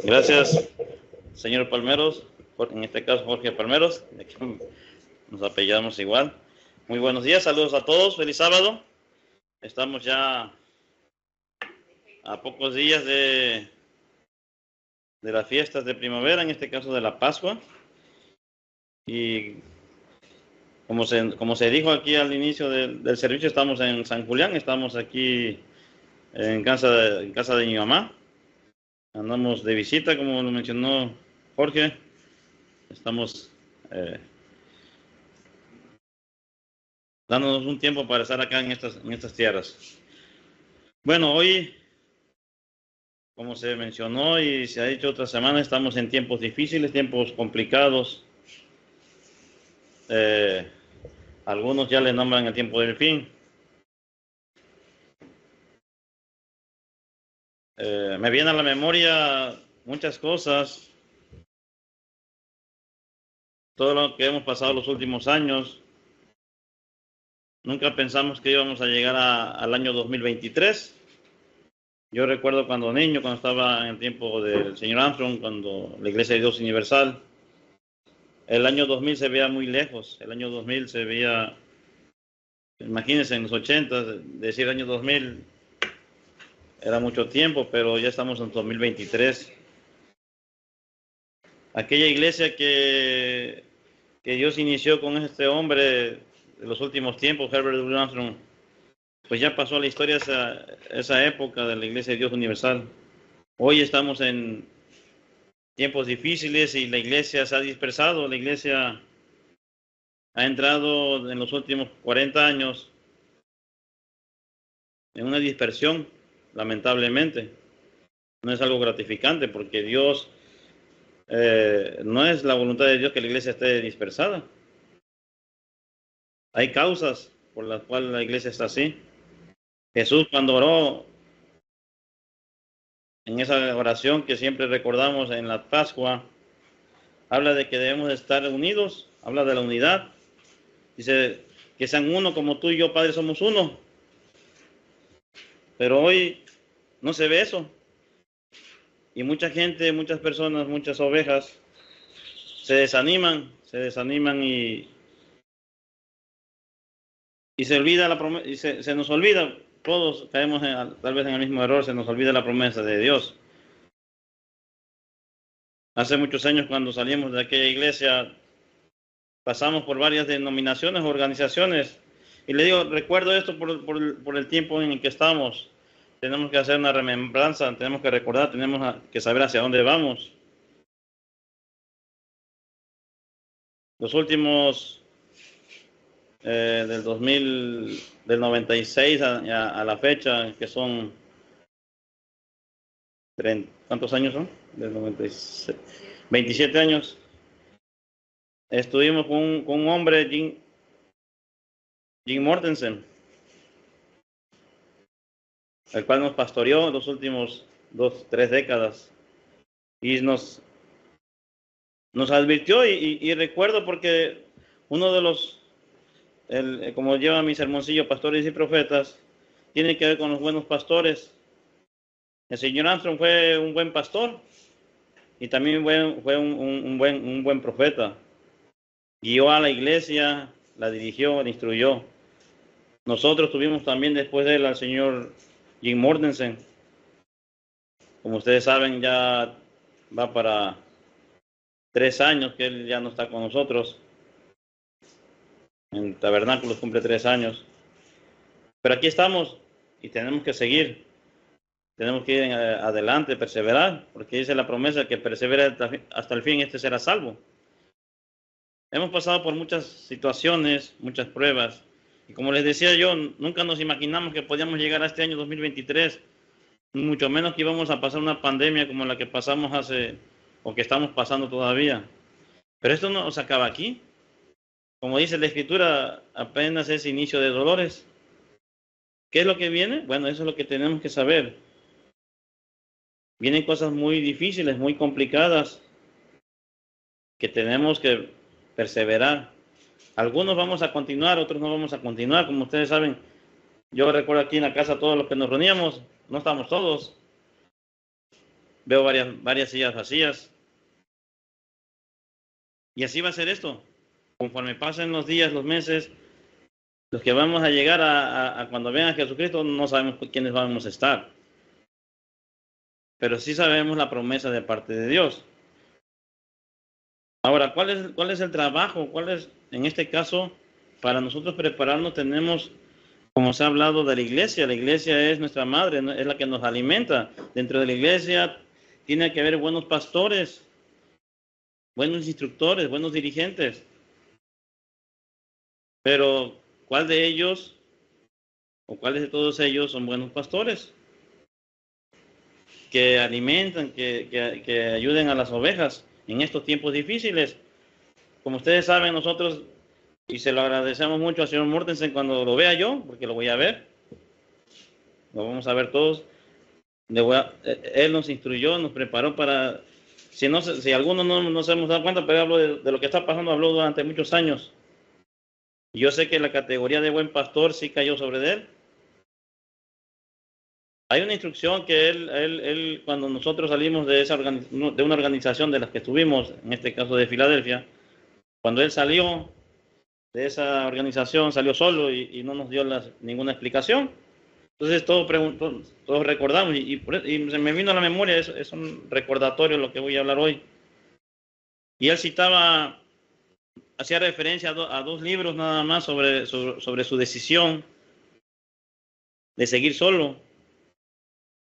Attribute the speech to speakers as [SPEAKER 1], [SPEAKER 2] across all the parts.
[SPEAKER 1] Gracias, señor Palmeros, en este caso Jorge Palmeros, de que nos apellidamos igual. Muy buenos días, saludos a todos, feliz sábado. Estamos ya a pocos días de las fiestas de primavera, en este caso de la Pascua. Y como se dijo aquí al inicio del servicio, estamos en San Julián, estamos aquí en casa de mi mamá. Andamos de visita, como lo mencionó Jorge. Estamos dándonos un tiempo para estar acá en estas tierras. Bueno, hoy, como se mencionó y se ha dicho otra semana, estamos en tiempos difíciles, tiempos complicados. Algunos ya le nombran el tiempo del fin. Me viene a la memoria muchas cosas, todo lo que hemos pasado los últimos años. Nunca pensamos que íbamos a llegar al año 2023. Yo recuerdo cuando niño, cuando estaba en el tiempo del señor Armstrong, cuando la Iglesia de Dios Universal, el año 2000 se veía muy lejos. El año 2000 se veía, imagínense, en los 80, decir el año 2000 era mucho tiempo, pero ya estamos en 2023. Aquella iglesia que Dios inició con este hombre de los últimos tiempos, Herbert W. Armstrong, pues ya pasó a la historia esa época de la Iglesia de Dios Universal. Hoy estamos en tiempos difíciles y la iglesia se ha dispersado. La iglesia ha entrado en los últimos 40 años en una dispersión, lamentablemente. No es algo gratificante porque Dios, no es la voluntad de Dios que la iglesia esté dispersada. Hay causas por las cuales la iglesia está así. Jesús, cuando oró en esa oración que siempre recordamos en la Pascua, habla de que debemos estar unidos, habla de la unidad. Dice que sean uno como tú y yo, Padre, somos uno. Pero hoy no se ve eso. Y mucha gente, muchas personas, muchas ovejas se desaniman y se olvida la promesa, y se nos olvida. Todos caemos tal vez en el mismo error, se nos olvida la promesa de Dios. Hace muchos años, cuando salimos de aquella iglesia, pasamos por varias denominaciones, organizaciones, y le digo, recuerdo esto por el tiempo en el que estamos. Tenemos que hacer una remembranza, tenemos que recordar, tenemos que saber hacia dónde vamos. Los últimos del 2000, del 96 a la fecha, que son 30, ¿cuántos años son? Del 96, 27 años. Estuvimos con un hombre, Jim Mortensen, el cual nos pastoreó los últimos 2-3 décadas y nos advirtió y recuerdo porque uno de los, como lleva mi sermoncillo, Pastores y Profetas, tiene que ver con los buenos pastores. El señor Armstrong fue un buen pastor y también fue un buen profeta. Guió a la iglesia, la dirigió, la instruyó. Nosotros tuvimos también después de él al señor Jim Mortensen. Como ustedes saben, ya va para 3 años que él ya no está con nosotros. En Tabernáculos cumple 3 años. Pero aquí estamos y tenemos que seguir. Tenemos que ir adelante, perseverar, porque dice la promesa que persevera hasta el fin, este será salvo. Hemos pasado por muchas situaciones, muchas pruebas, y como les decía yo, nunca nos imaginamos que podíamos llegar a este año 2023, mucho menos que íbamos a pasar una pandemia como la que pasamos o que estamos pasando todavía. Pero esto no se acaba aquí. Como dice la Escritura, apenas es inicio de dolores. ¿Qué es lo que viene? Bueno, eso es lo que tenemos que saber. Vienen cosas muy difíciles, muy complicadas, que tenemos que perseverar. Algunos vamos a continuar, otros no vamos a continuar. Como ustedes saben, yo recuerdo aquí en la casa todos los que nos reuníamos, no estamos todos. Veo varias sillas vacías. Y así va a ser esto. Conforme pasen los días, los meses, los que vamos a llegar a cuando venga Jesucristo, no sabemos quiénes vamos a estar. Pero sí sabemos la promesa de parte de Dios. Ahora, ¿cuál es el trabajo? ¿Cuál es, en este caso, para nosotros prepararnos? Tenemos, como se ha hablado de la iglesia es nuestra madre, es la que nos alimenta. Dentro de la iglesia tiene que haber buenos pastores, buenos instructores, buenos dirigentes. Pero, ¿cuál de ellos o cuáles de todos ellos son buenos pastores? Que alimentan, que ayuden a las ovejas en estos tiempos difíciles. Como ustedes saben, nosotros, y se lo agradecemos mucho al señor Mortensen cuando lo vea yo, porque lo voy a ver, lo vamos a ver todos. Él nos instruyó, nos preparó para, si algunos no nos hemos dado cuenta, pero hablo de lo que está pasando, habló durante muchos años. Yo sé que la categoría de buen pastor sí cayó sobre él. Hay una instrucción que él cuando nosotros salimos de una organización de las que estuvimos, en este caso de Filadelfia, cuando él salió de esa organización, salió solo y no nos dio ninguna explicación. Entonces todos recordamos y se me vino a la memoria, es un recordatorio lo que voy a hablar hoy. Y él hacía referencia a dos libros nada más sobre su decisión de seguir solo.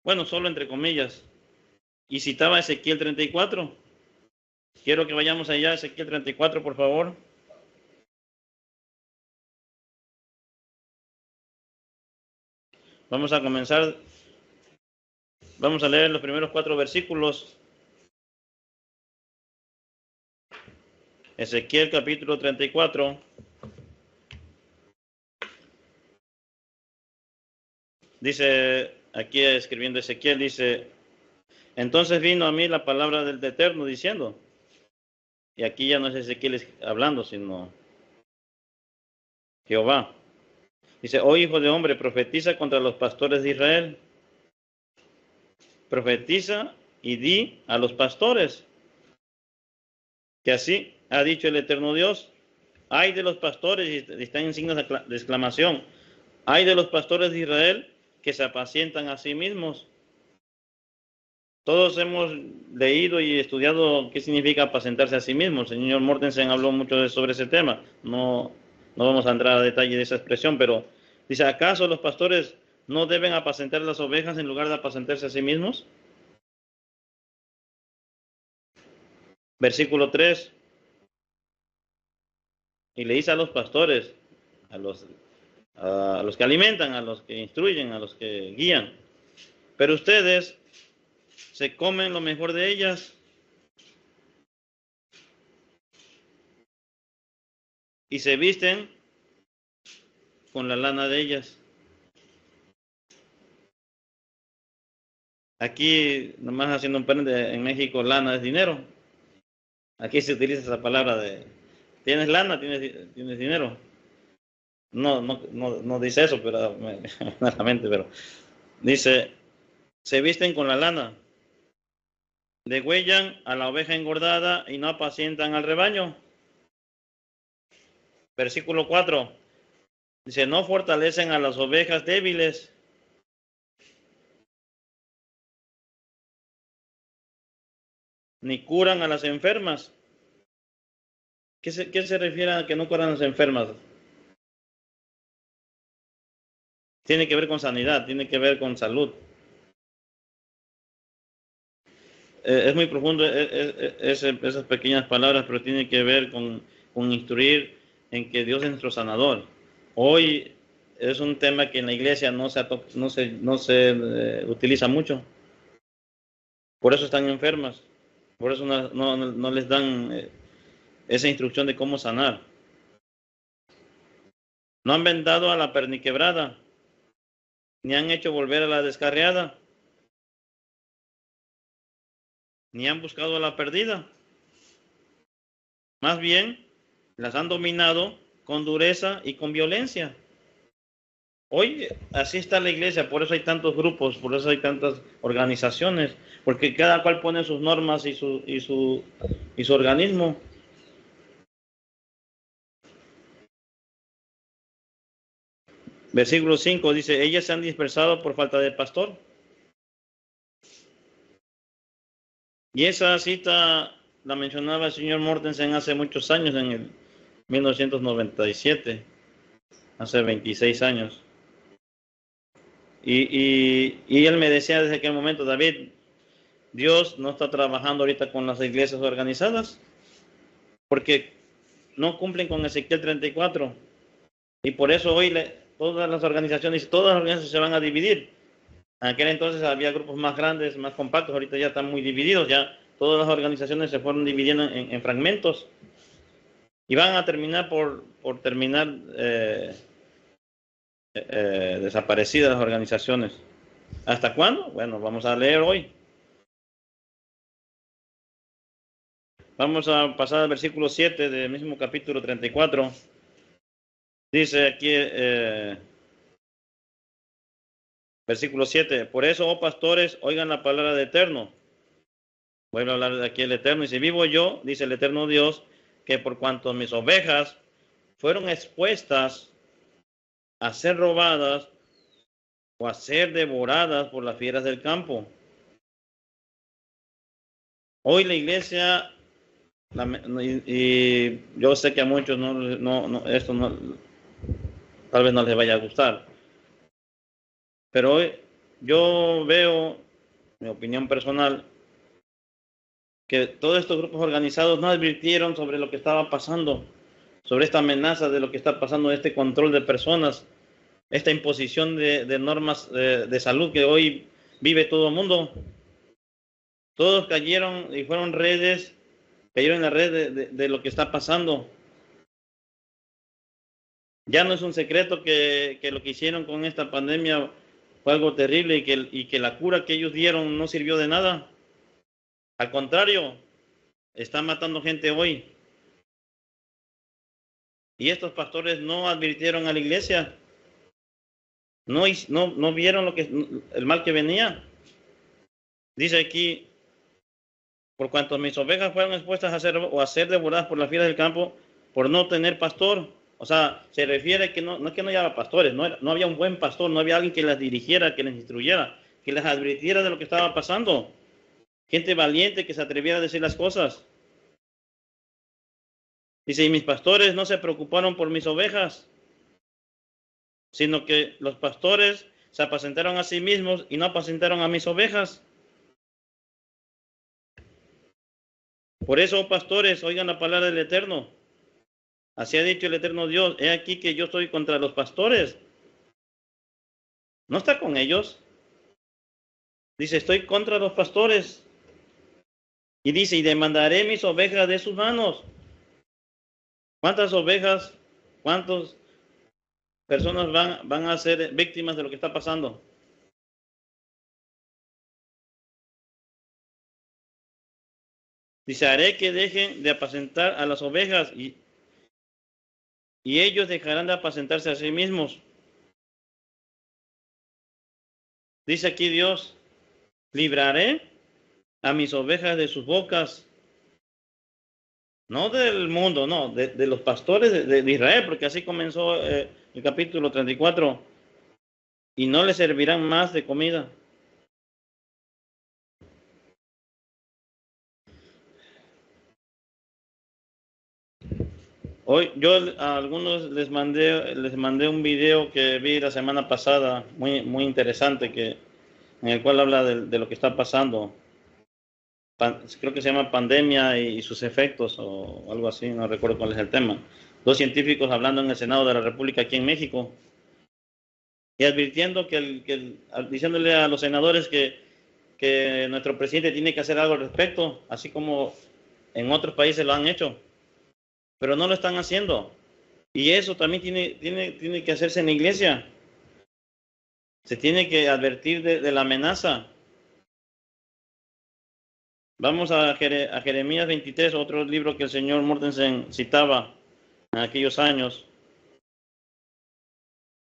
[SPEAKER 1] Bueno, solo entre comillas. Y citaba Ezequiel 34. Quiero que vayamos allá, Ezequiel 34, por favor. Vamos a comenzar. Vamos a leer los primeros 4 versículos. Ezequiel capítulo 34. Dice, aquí escribiendo Ezequiel, dice, entonces vino a mí la palabra del Eterno diciendo, y aquí ya no es Ezequiel hablando, sino Jehová. Dice, oh hijo de hombre, profetiza contra los pastores de Israel. Profetiza y di a los pastores que así ha dicho el eterno Dios. Ay de los pastores, y están en signos de exclamación. Ay de los pastores de Israel que se apacientan a sí mismos. Todos hemos leído y estudiado qué significa apacentarse a sí mismo. El señor Mortensen habló mucho sobre ese tema. No vamos a entrar a detalle de esa expresión, pero dice, ¿acaso los pastores no deben apacentar las ovejas en lugar de apacentarse a sí mismos? Versículo 3. Y le dice a los pastores, a los que alimentan, a los que instruyen, a los que guían, pero ustedes se comen lo mejor de ellas y se visten con la lana de ellas. Aquí, nomás haciendo un paréntesis, en México lana es dinero. Aquí se utiliza esa palabra de, ¿tienes lana? ¿Tienes dinero? No dice eso, pero pero dice, se visten con la lana, degüellan a la oveja engordada y no apacientan al rebaño. Versículo 4. Dice, no fortalecen a las ovejas débiles. Ni curan a las enfermas. ¿Qué se refiere a que no curan a las enfermas? Tiene que ver con sanidad, tiene que ver con salud. Es muy profundo esas pequeñas palabras, pero tiene que ver con instruir en que Dios es nuestro sanador. Hoy es un tema que en la iglesia no se utiliza mucho. Por eso están enfermas. Por eso no les dan esa instrucción de cómo sanar. No han vendado a la perniquebrada, ni han hecho volver a la descarriada, ni han buscado a la perdida. Más bien, las han dominado con dureza y con violencia. Hoy así está la iglesia, por eso hay tantos grupos, por eso hay tantas organizaciones, porque cada cual pone sus normas y su organismo. Versículo 5 dice, ellas se han dispersado por falta de pastor. Y esa cita la mencionaba el señor Mortensen hace muchos años, en el 1997, hace 26 años. Y él me decía desde aquel momento, David, Dios no está trabajando ahorita con las iglesias organizadas porque no cumplen con Ezequiel 34. Y por eso hoy todas las organizaciones se van a dividir. En aquel entonces había grupos más grandes, más compactos, ahorita ya están muy divididos, ya todas las organizaciones se fueron dividiendo en fragmentos y van a terminar por terminar desaparecidas las organizaciones. ¿Hasta cuándo? Bueno, vamos a leer hoy. Vamos a pasar al versículo 7 del mismo capítulo 34. Dice aquí, versículo 7, por eso, oh pastores, oigan la palabra del Eterno. Vuelvo a hablar de aquí el Eterno. Y si vivo yo, dice el Eterno Dios, que por cuanto mis ovejas fueron expuestas a ser robadas o a ser devoradas por las fieras del campo. Hoy la iglesia, y yo sé que a muchos esto tal vez no les vaya a gustar, pero hoy yo veo, mi opinión personal, que todos estos grupos organizados no advirtieron sobre lo que estaba pasando, sobre esta amenaza de lo que está pasando, este control de personas, esta imposición de normas de salud que hoy vive todo el mundo. Todos cayeron y fueron cayeron en la red de lo que está pasando. Ya no es un secreto que lo que hicieron con esta pandemia fue algo terrible y que la cura que ellos dieron no sirvió de nada. Al contrario, están matando gente hoy. Y estos pastores no advirtieron a la iglesia. No vieron el mal que venía. Dice aquí, por cuanto mis ovejas fueron expuestas a ser devoradas por las fieras del campo, por no tener pastor. O sea, se refiere que no es que no haya pastores, no había un buen pastor, no había alguien que las dirigiera, que les instruyera, que les advirtiera de lo que estaba pasando. Gente valiente que se atreviera a decir las cosas. Dice, y mis pastores no se preocuparon por mis ovejas, sino que los pastores se apacentaron a sí mismos y no apacentaron a mis ovejas. Por eso, oh pastores, oigan la palabra del Eterno. Así ha dicho el Eterno Dios, he aquí que yo estoy contra los pastores. ¿No está con ellos? Dice, estoy contra los pastores. Y dice, y demandaré mis ovejas de sus manos. ¿Cuántas ovejas, cuántas personas van a ser víctimas de lo que está pasando? Dice, haré que dejen de apacentar a las ovejas y ellos dejarán de apacentarse a sí mismos. Dice aquí Dios, libraré a mis ovejas de sus bocas, no del mundo, no, de los pastores de Israel, porque así comenzó el capítulo 34, y no les servirán más de comida. Hoy yo a algunos les mandé un video que vi la semana pasada, muy interesante, en el cual habla de lo que está pasando. Creo que se llama Pandemia y sus efectos o algo así, no recuerdo cuál es el tema. Dos científicos hablando en el Senado de la República aquí en México y advirtiendo diciéndole a los senadores que nuestro presidente tiene que hacer algo al respecto, así como en otros países lo han hecho, pero no lo están haciendo. Y eso también tiene que hacerse en la iglesia. Se tiene que advertir de la amenaza. Vamos a Jeremías 23, otro libro que el señor Mortensen citaba en aquellos años.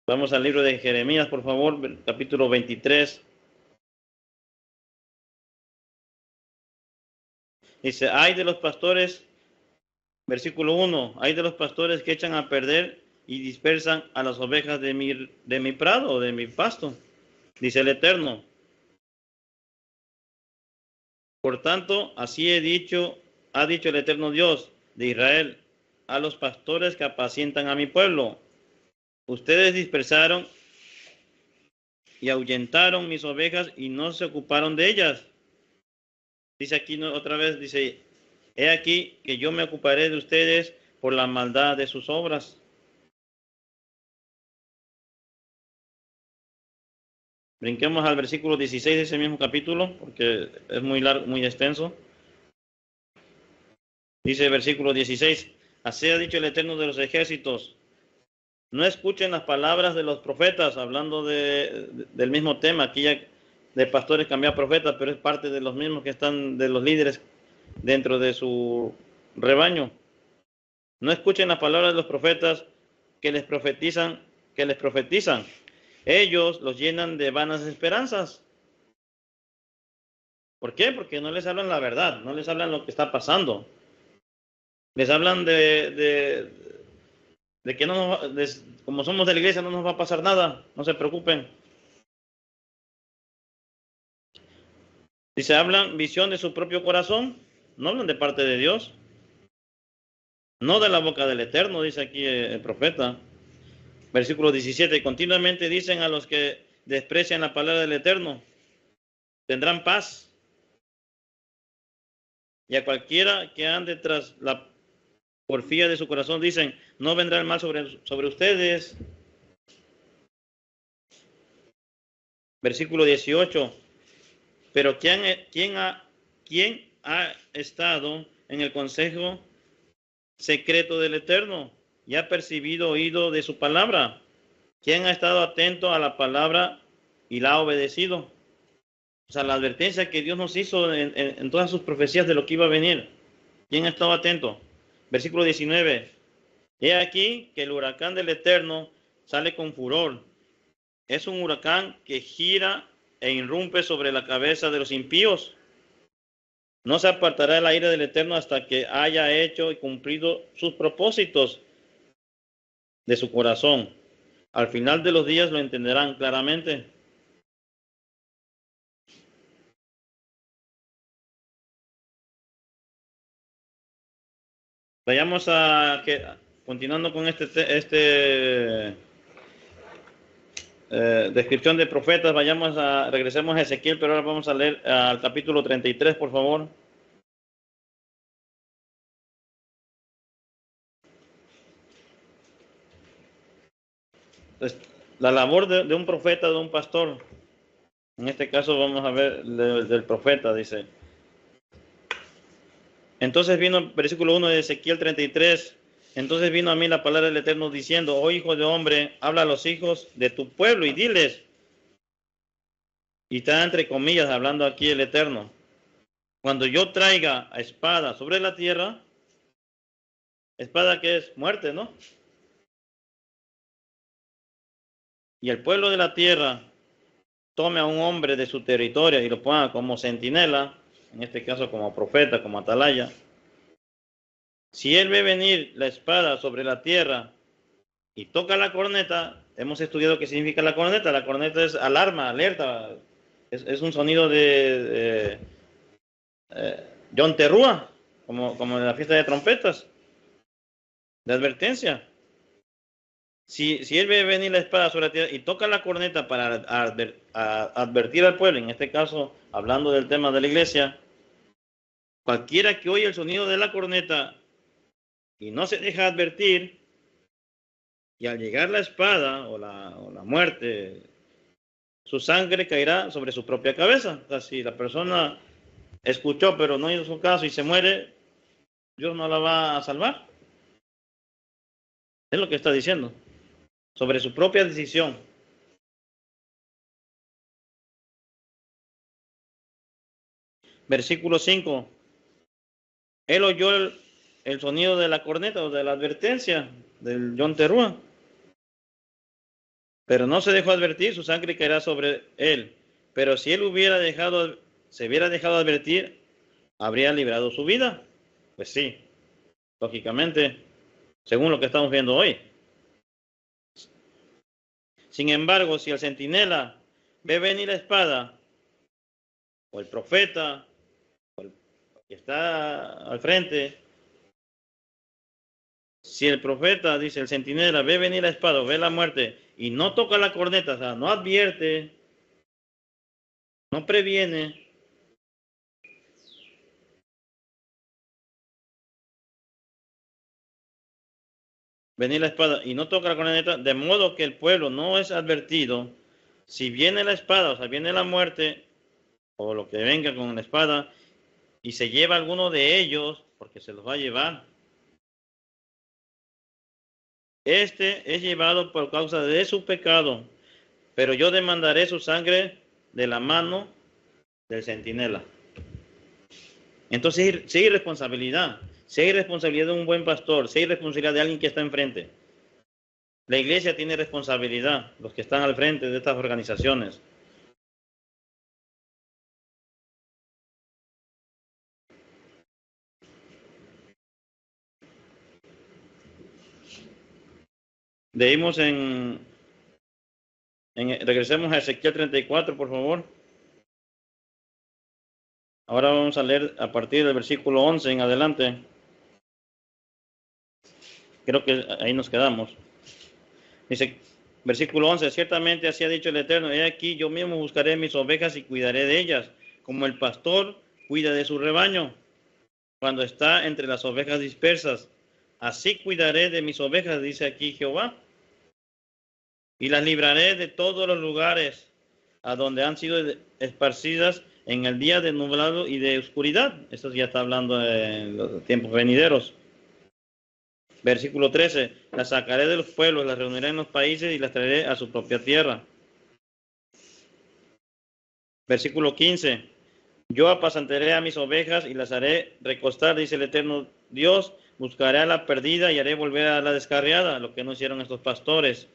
[SPEAKER 1] Vamos al libro de Jeremías, por favor, capítulo 23. Dice, ay de los pastores, versículo 1, hay de los pastores que echan a perder y dispersan a las ovejas de mi prado o de mi pasto, dice el Eterno. Por tanto, así ha dicho el Eterno Dios de Israel, a los pastores que apacientan a mi pueblo. Ustedes dispersaron y ahuyentaron mis ovejas y no se ocuparon de ellas. Dice aquí otra vez, dice, he aquí que yo me ocuparé de ustedes por la maldad de sus obras. Brinquemos al versículo 16 de ese mismo capítulo, porque es muy largo, muy extenso. Dice el versículo 16, así ha dicho el Eterno de los ejércitos, no escuchen las palabras de los profetas, hablando del mismo tema, aquí ya de pastores cambiar profetas, pero es parte de los mismos que están, de los líderes dentro de su rebaño. No escuchen las palabras de los profetas que les profetizan. Ellos los llenan de vanas esperanzas. ¿Por qué? Porque no les hablan la verdad, no les hablan lo que está pasando. Les hablan de que no, como somos de la iglesia no nos va a pasar nada, no se preocupen. Si se hablan visión de su propio corazón, no hablan de parte de Dios, no de la boca del Eterno, dice aquí el profeta. Versículo 17, continuamente dicen a los que desprecian la palabra del Eterno, tendrán paz. Y a cualquiera que ande tras la porfía de su corazón, dicen, no vendrá el mal sobre ustedes. Versículo 18, pero ¿quién ha estado en el consejo secreto del Eterno y ha percibido oído de su palabra? ¿Quién ha estado atento a la palabra y la ha obedecido? O sea, la advertencia que Dios nos hizo en todas sus profecías de lo que iba a venir. ¿Quién ha estado atento? Versículo 19. He aquí que el huracán del Eterno sale con furor. Es un huracán que gira e irrumpe sobre la cabeza de los impíos. No se apartará el aire del Eterno hasta que haya hecho y cumplido sus propósitos de su corazón. Al final de los días lo entenderán claramente. Vayamos continuando con descripción de profetas, regresemos a Ezequiel, pero ahora vamos a leer al capítulo 33, por favor. La labor de un profeta, de un pastor, en este caso vamos a ver del profeta, dice. Entonces vino, versículo 1 de Ezequiel 33, entonces vino a mí la palabra del Eterno diciendo, oh hijo de hombre, habla a los hijos de tu pueblo y diles, y está entre comillas hablando aquí el Eterno, cuando yo traiga a espada sobre la tierra, espada que es muerte, ¿no? Y el pueblo de la tierra tome a un hombre de su territorio y lo ponga como centinela, en este caso como profeta, como atalaya. Si él ve venir la espada sobre la tierra y toca la corneta, hemos estudiado qué significa la corneta. La corneta es alarma, alerta, es un sonido de John Terrúa, como en la fiesta de trompetas, de advertencia. Si él ve venir la espada sobre la tierra y toca la corneta para advertir al pueblo, en este caso hablando del tema de la iglesia, cualquiera que oye el sonido de la corneta y no se deja advertir, y al llegar la espada o la muerte, su sangre caerá sobre su propia cabeza. O sea, si la persona escuchó pero no hizo su caso y se muere, Dios no la va a salvar. Es lo que está diciendo. Sobre su propia decisión. Versículo 5. Él oyó el sonido de la corneta o de la advertencia del John Terrúa. Pero no se dejó advertir, su sangre caerá sobre él. Pero si él se hubiera dejado advertir, habría librado su vida. Pues sí, lógicamente, según lo que estamos viendo hoy. Sin embargo, si el centinela ve venir la espada, o el profeta, o el que está al frente, si el profeta, dice el centinela, ve venir la espada o ve la muerte y no toca la corneta, o sea, no advierte, no previene, venir la espada y no toca la corneta, de modo que el pueblo no es advertido, si viene la espada, o sea, viene la muerte, o lo que venga con la espada, y se lleva alguno de ellos, porque se los va a llevar, este es llevado por causa de su pecado, pero yo demandaré su sangre de la mano del centinela. Entonces, si hay responsabilidad, si hay responsabilidad de un buen pastor, si hay responsabilidad de alguien que está enfrente. La iglesia tiene responsabilidad, los que están al frente de estas organizaciones. Leímos regresemos a Ezequiel 34, por favor. Ahora vamos a leer a partir del versículo 11 en adelante. Creo que ahí nos quedamos. Dice, versículo 11, ciertamente así ha dicho el Eterno, he aquí yo mismo buscaré mis ovejas y cuidaré de ellas, como el pastor cuida de su rebaño, cuando está entre las ovejas dispersas. Así cuidaré de mis ovejas, dice aquí Jehová, y las libraré de todos los lugares a donde han sido esparcidas en el día de nublado y de oscuridad. Esto ya está hablando de los tiempos venideros. Versículo 13, las sacaré de los pueblos, las reuniré en los países y las traeré a su propia tierra. Versículo 15, yo apacentaré a mis ovejas y las haré recostar, dice el Eterno Dios, buscaré a la perdida y haré volver a la descarriada, lo que no hicieron estos pastores.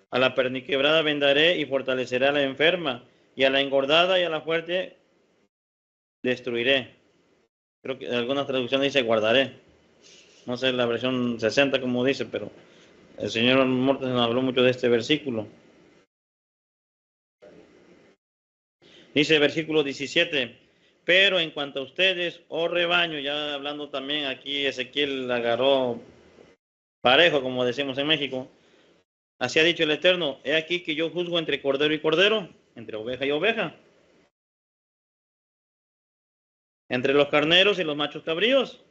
[SPEAKER 1] A la perniquebrada vendaré y fortaleceré a la enferma, y a la engordada y a la fuerte destruiré. Creo que en algunas traducciones dice guardaré. No sé la versión 60 como dice, pero el señor Mortensen habló mucho de este versículo. Dice versículo 17, pero en cuanto a ustedes, oh rebaño, ya hablando también aquí Ezequiel agarró parejo, como decimos en México. Así ha dicho el Eterno, he aquí que yo juzgo entre cordero y cordero, entre oveja y oveja, entre los carneros y los machos cabríos.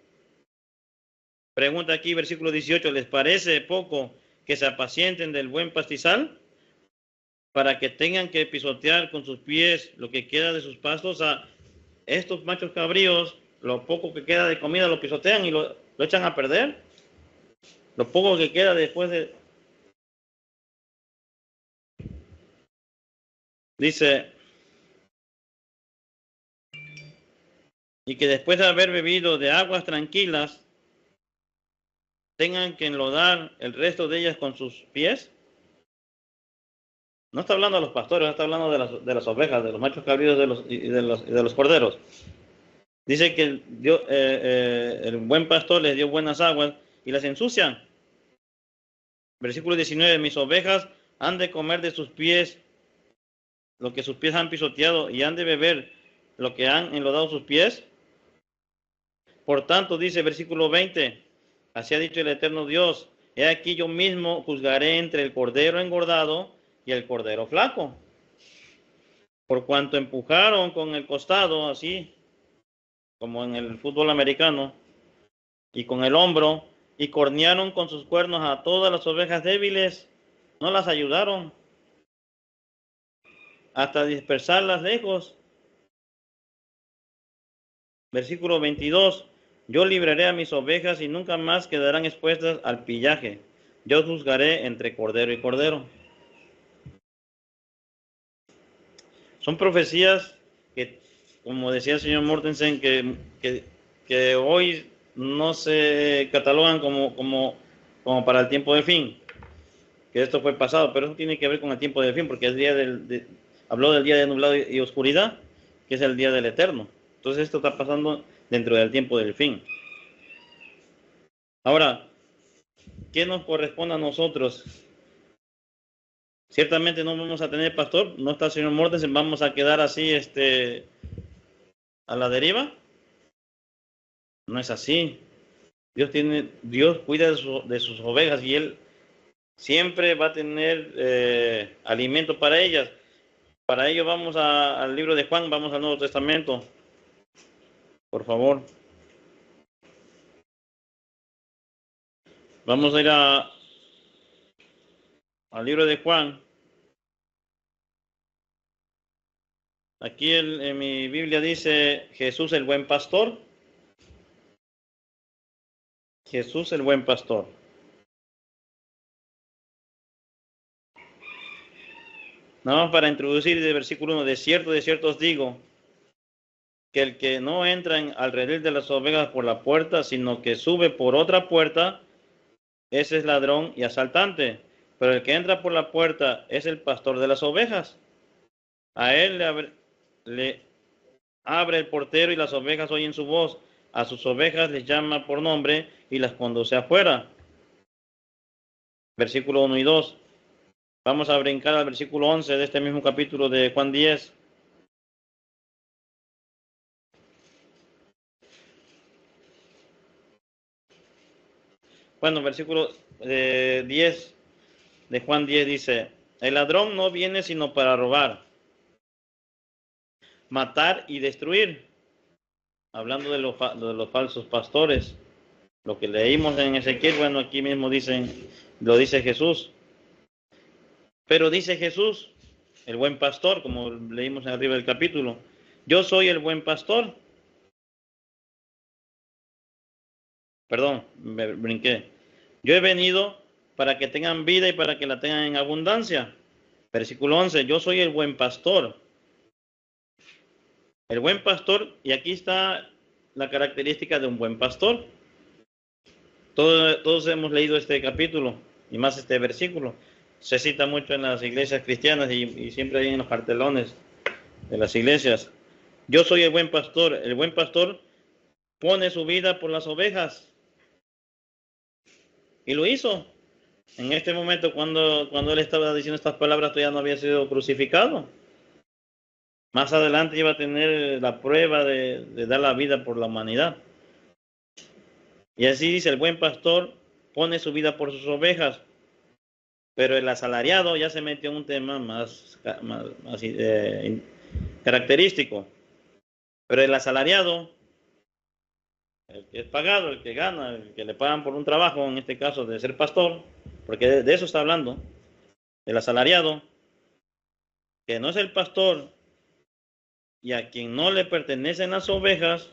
[SPEAKER 1] Pregunta aquí, versículo 18, ¿les parece poco que se apacienten del buen pastizal? Para que tengan que pisotear con sus pies lo que queda de sus pastos. A estos machos cabríos, lo poco que queda de comida lo pisotean y lo echan a perder. Lo poco que queda después de... Dice, y que después de haber bebido de aguas tranquilas, tengan que enlodar el resto de ellas con sus pies. No está hablando de los pastores, está hablando de las ovejas, de los machos cabríos y de los corderos. Dice que el buen pastor les dio buenas aguas y las ensucian. Versículo 19, mis ovejas han de comer de sus pies lo que sus pies han pisoteado y han de beber lo que han enlodado sus pies. Por tanto, dice versículo 20, así ha dicho el Eterno Dios, he aquí yo mismo juzgaré entre el cordero engordado y el cordero flaco. Por cuanto empujaron con el costado, así como en el fútbol americano, y con el hombro, y cornearon con sus cuernos a todas las ovejas débiles, no las ayudaron, hasta dispersarlas lejos. Versículo 22, yo libraré a mis ovejas y nunca más quedarán expuestas al pillaje. Yo juzgaré entre cordero y cordero. Son profecías que, como decía el señor Mortensen, que hoy no se catalogan como para el tiempo del fin, que esto fue pasado, pero eso tiene que ver con el tiempo del fin, porque es día habló del día de nublado y oscuridad, que es el día del Eterno. Entonces esto está pasando dentro del tiempo del fin. Ahora, ¿qué nos corresponde a nosotros? Ciertamente no vamos a tener pastor, no está el señor Mortensen, vamos a quedar así a la deriva. No es así. Dios cuida de sus ovejas y Él siempre va a tener alimento para ellas. Para ello vamos al libro de Juan, vamos al Nuevo Testamento. Por favor. Vamos a ir al libro de Juan. Aquí en mi Biblia dice Jesús el buen pastor. Jesús el buen pastor. Nada más para introducir el versículo 1. De cierto os digo, que el que no entra al redil de las ovejas por la puerta, sino que sube por otra puerta, ese es ladrón y asaltante. Pero el que entra por la puerta es el pastor de las ovejas. A él le abre el portero y las ovejas oyen su voz. A sus ovejas les llama por nombre y las conduce afuera. Versículo 1 y 2. Vamos a brincar al versículo 11 de este mismo capítulo de Juan 10. Bueno, versículo 10 de Juan 10 dice, el ladrón no viene sino para robar, matar y destruir. Hablando de los falsos pastores, lo que leímos en Ezequiel, bueno, aquí mismo lo dice Jesús. Pero dice Jesús, el buen pastor, como leímos en arriba del capítulo, yo soy el buen pastor. Perdón, me brinqué. Yo he venido para que tengan vida y para que la tengan en abundancia. Versículo 11, yo soy el buen pastor. El buen pastor, y aquí está la característica de un buen pastor. Todos hemos leído este capítulo y más este versículo. Se cita mucho en las iglesias cristianas y siempre hay en los cartelones de las iglesias. Yo soy el buen pastor. El buen pastor pone su vida por las ovejas. Y lo hizo. En este momento, cuando él estaba diciendo estas palabras, todavía no había sido crucificado. Más adelante iba a tener la prueba de dar la vida por la humanidad. Y así dice, el buen pastor pone su vida por sus ovejas. Pero el asalariado ya se metió en un tema más característico. Pero el asalariado, el que es pagado, el que gana, el que le pagan por un trabajo, en este caso de ser pastor, porque de eso está hablando, el asalariado, que no es el pastor y a quien no le pertenecen las ovejas,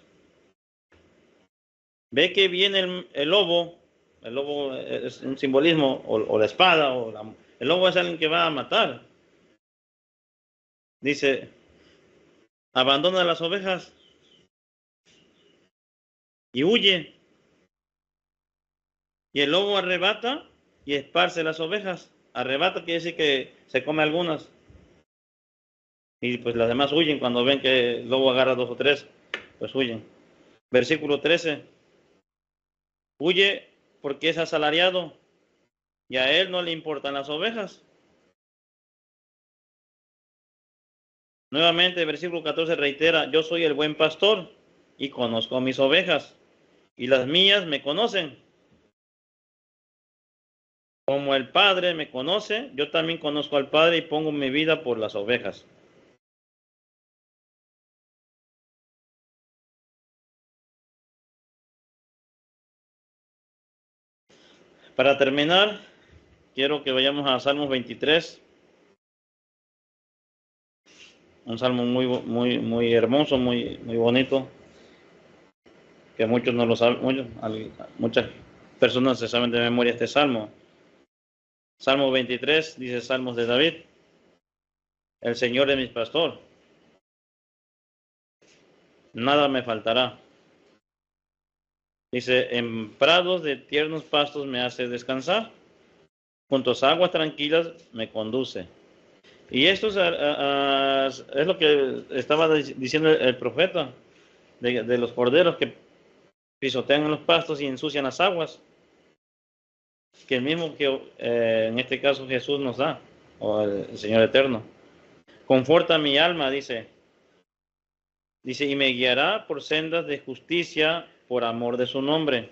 [SPEAKER 1] ve que viene el lobo es un simbolismo, o la espada, el lobo es alguien que va a matar. Dice, abandona las ovejas y huye. Y el lobo arrebata y esparce las ovejas. Arrebata quiere decir que se come algunas. Y pues las demás huyen cuando ven que el lobo agarra 2 o 3, pues huyen. Versículo 13. Huye porque es asalariado y a él no le importan las ovejas. Nuevamente, versículo 14 reitera, yo soy el buen pastor y conozco a mis ovejas y las mías me conocen. Como el Padre me conoce, yo también conozco al Padre y pongo mi vida por las ovejas. Para terminar, quiero que vayamos a Salmos 23. Un salmo muy hermoso, muy bonito, que muchos no lo saben, muchas personas se saben de memoria este salmo. Salmo 23 dice Salmos de David. El Señor es mi pastor, nada me faltará. Dice, en prados de tiernos pastos me hace descansar. junto a aguas tranquilas me conduce. Y esto es lo que estaba diciendo el profeta, de los corderos que pisotean los pastos y ensucian las aguas, que el mismo que en este caso Jesús nos da, o el Señor eterno. Conforta mi alma, dice, y me guiará por sendas de justicia por amor de su nombre.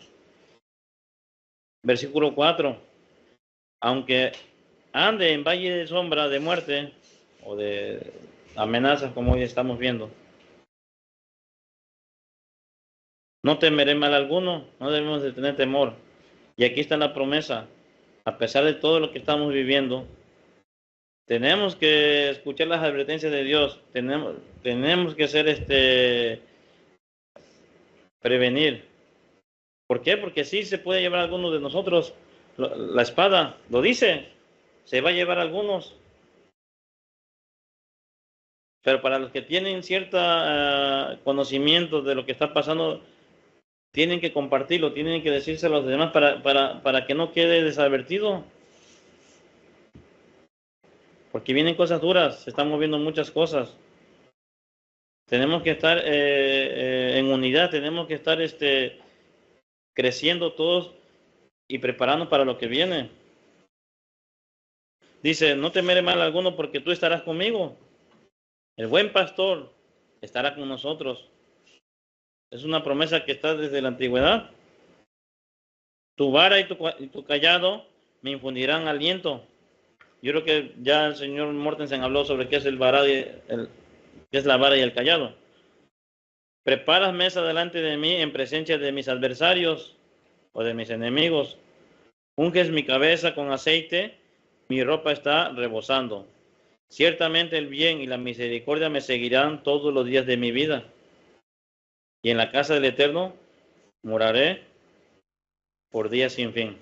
[SPEAKER 1] Versículo 4. Aunque ande en valle de sombra de muerte o de amenazas como hoy estamos viendo, no temeré mal alguno, no debemos de tener temor. Y aquí está la promesa, a pesar de todo lo que estamos viviendo, tenemos que escuchar las advertencias de Dios, tenemos que ser prevenir. ¿Por qué? Porque sí se puede llevar a algunos de nosotros, la espada, lo dice, se va a llevar a algunos. Pero para los que tienen cierto conocimiento de lo que está pasando, tienen que compartirlo, tienen que decírselo a los demás para que no quede desadvertido. Porque vienen cosas duras, se están moviendo muchas cosas. Tenemos que estar en unidad, tenemos que estar creciendo todos y prepararnos para lo que viene. Dice, no temeré mal alguno porque tú estarás conmigo. El buen pastor estará con nosotros. Es una promesa que está desde la antigüedad. Tu vara y tu callado me infundirán aliento. Yo creo que ya el señor Mortensen habló sobre qué es qué es la vara y el callado. Preparas mesa delante de mí en presencia de mis adversarios o de mis enemigos. Unges mi cabeza con aceite, mi ropa está rebosando. Ciertamente el bien y la misericordia me seguirán todos los días de mi vida. Y en la casa del Eterno moraré por días sin fin.